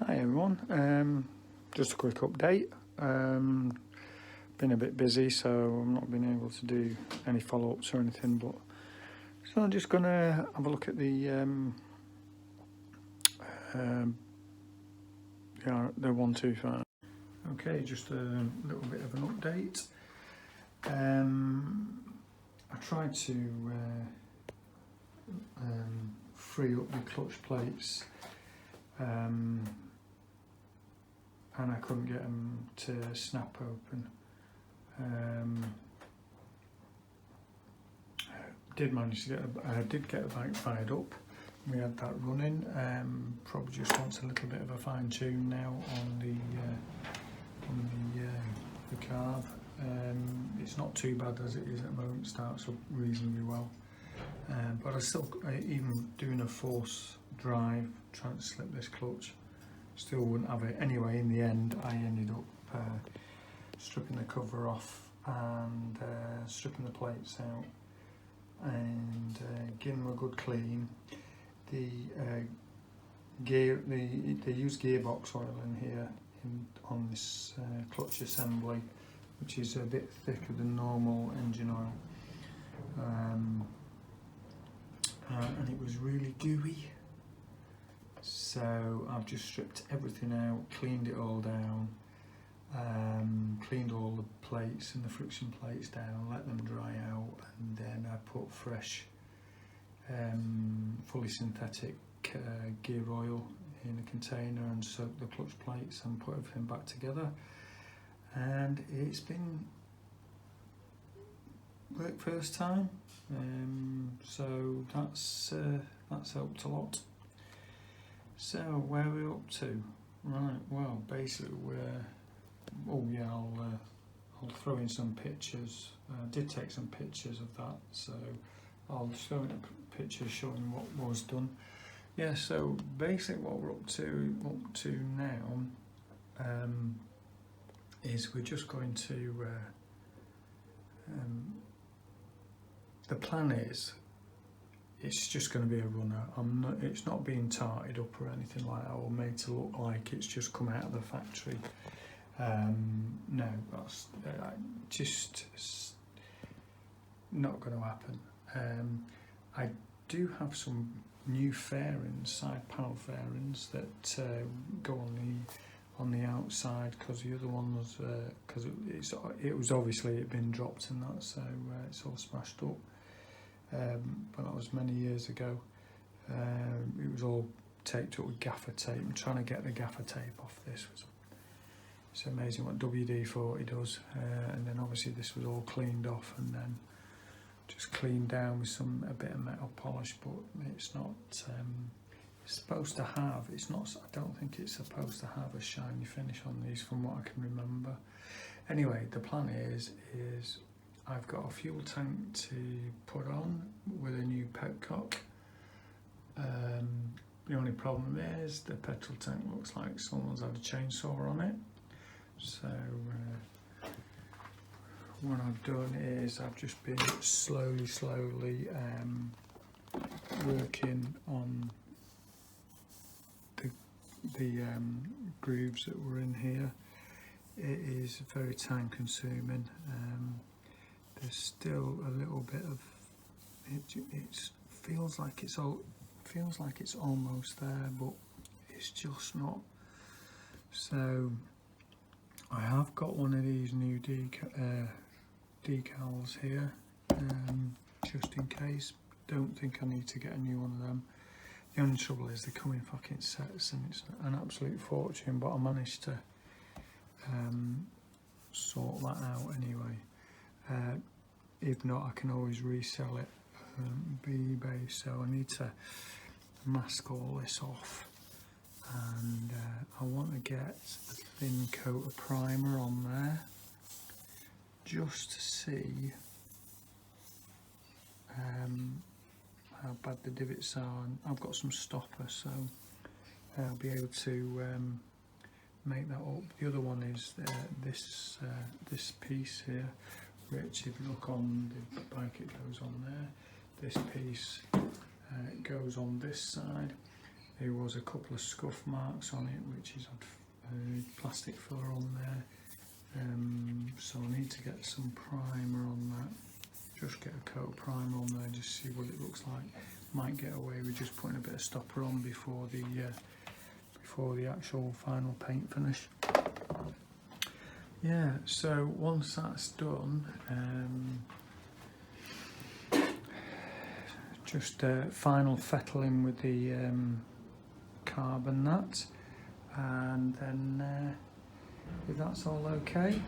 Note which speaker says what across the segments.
Speaker 1: Hi everyone, just a quick update. Been a bit busy, so I'm not been able to do any follow-ups or anything, but so I'm just gonna have a look at the 125. Okay, just a little bit of an update. I tried to free up the clutch plates, and I couldn't get them to snap open. Did manage to get the bike fired up. We had that running. Probably just wants a little bit of a fine tune now on the carb. It's not too bad as it is at the moment. Starts up reasonably well, but I still, even doing a force drive, trying to slip this clutch, still wouldn't have it. Anyway, in the end, I ended up stripping the cover off and stripping the plates out and giving them a good clean. The they use gearbox oil in here on this clutch assembly, which is a bit thicker than normal engine oil, and it was really gooey. So I've just stripped everything out, cleaned it all down, cleaned all the plates and the friction plates down, let them dry out, and then I put fresh, fully synthetic gear oil in a container and soaked the clutch plates and put everything back together. And it's been work first time, so that's helped a lot. So where are we up to? Right, well, basically I'll throw in some pictures. I did take some pictures of that, so I'll show in pictures showing what was done. Yeah, so basically what we're up to now is we're just going to the plan is it's just going to be a runner. It's not being tarted up or anything like that, or made to look like it's just come out of the factory. No, that's just not going to happen. I do have some new fairings, side panel fairings that go on the outside, because the other one was because it was obviously it'd been dropped and that, so it's all smashed up. But that was many years ago. It was all taped up with gaffer tape. I'm trying to get the gaffer tape off this. It's amazing what WD-40 does. And then obviously this was all cleaned off and then just cleaned down with a bit of metal polish, but it's not. It's supposed to have. It's not. I don't think it's supposed to have a shiny finish on these, from what I can remember. Anyway, the plan is I've got a fuel tank to put on with a new petcock. The only problem is the petrol tank looks like someone's had a chainsaw on it. So what I've done is I've just been slowly working on the grooves that were in here. It is very time consuming. There's still a little bit of it feels like it's almost there, but it's just not. So I have got one of these new decals here, just in case. Don't think I need to get a new one of them. The only trouble is they come in fucking sets and it's an absolute fortune, but I managed to sort that out anyway. If not, I can always resell it on eBay, so I need to mask all this off, and I want to get a thin coat of primer on there just to see how bad the divots are. And I've got some stopper, so I'll be able to make that up. The other one is this piece here, which if you look on the bike, it goes on there. This piece goes on this side. there was a couple of scuff marks on it, which is had plastic filler on there. So I need to get some primer on that. Just get a coat of primer on there, just see what it looks like. Might get away with just putting a bit of stopper on before the actual final paint finish. Yeah, so once that's done, just final fettling with the carbon that, and then if that's all okay,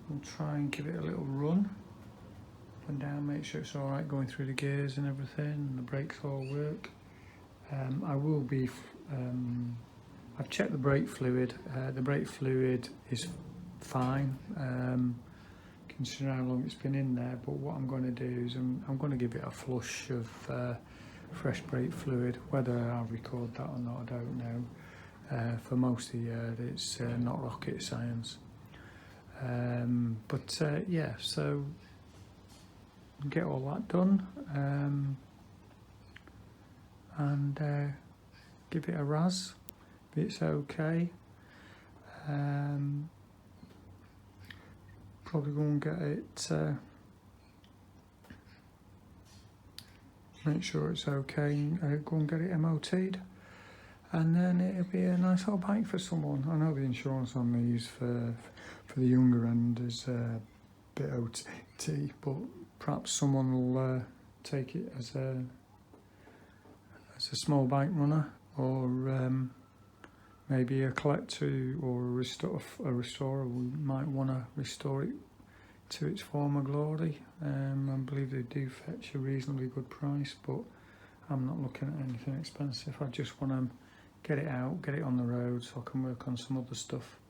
Speaker 1: we'll try and give it a little run up and down, make sure it's alright going through the gears and everything, and the brakes all work. I will be, I've checked the brake fluid. The brake fluid is fine, considering how long it's been in there, but what I'm going to do is I'm going to give it a flush of fresh brake fluid. Whether I'll record that or not, I don't know. For most of the year, it's not rocket science. Yeah, so get all that done, and give it a razz if it's okay. Probably go and get it, make sure it's okay, go and get it MOT'd, and then it'll be a nice little bike for someone. I know the insurance on these for the younger end is a bit OT, but perhaps someone will take it as a small bike runner, or maybe a collector or a restorer who might want to restore it to its former glory. I believe they do fetch a reasonably good price, but I'm not looking at anything expensive. I just want to get it out, get it on the road so I can work on some other stuff.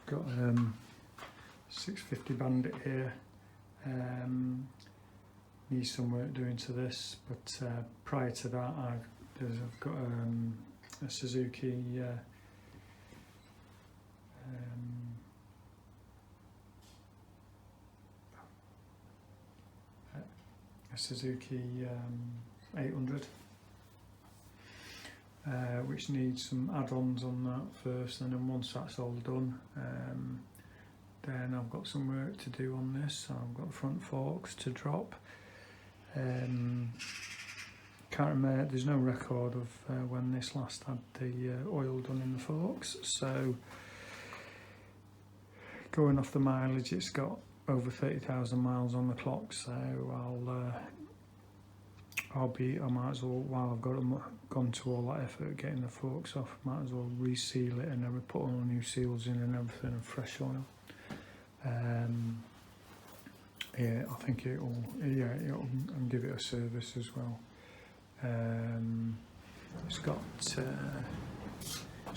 Speaker 1: Got 650 Bandit here. Needs some work doing to this, but prior to that I've got a Suzuki a Suzuki 800, which needs some add-ons on that first, and then once that's all done, then I've got some work to do on this. I've got front forks to drop. Can't remember, there's no record of when this last had the oil done in the forks, so going off the mileage, it's got over 30,000 miles on the clock, so I might as well, while I've gone to all that effort of getting the forks off, might as well reseal it and then put all the new seals in and everything, and fresh oil. Yeah, I think it'll and give it a service as well. It's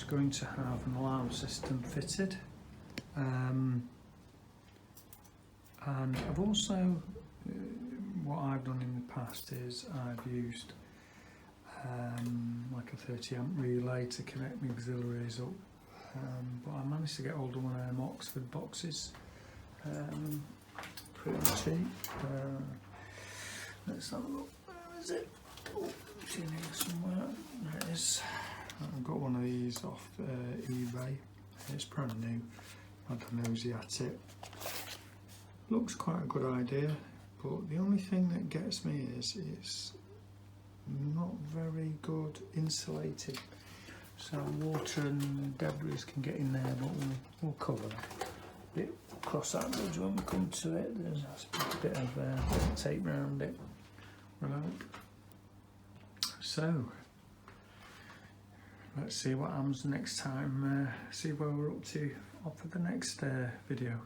Speaker 1: going to have an alarm system fitted, and I've also, what I've done in the past is I've used like a 30 amp relay to connect my auxiliaries up, but I managed to get hold of one of them Oxford boxes, pretty cheap. Let's have a look, where is it? Oh, it's in here somewhere, there it is. I've got one of these off eBay, it's brand new, I had a nosy at it. Looks quite a good idea, but the only thing that gets me is it's not very good insulated, so water and debris can get in there, but we'll cover that. We'll cross that bridge when we come to it. There's a bit of tape around it. Right. So let's see what happens next time, see where we're up to for the next video.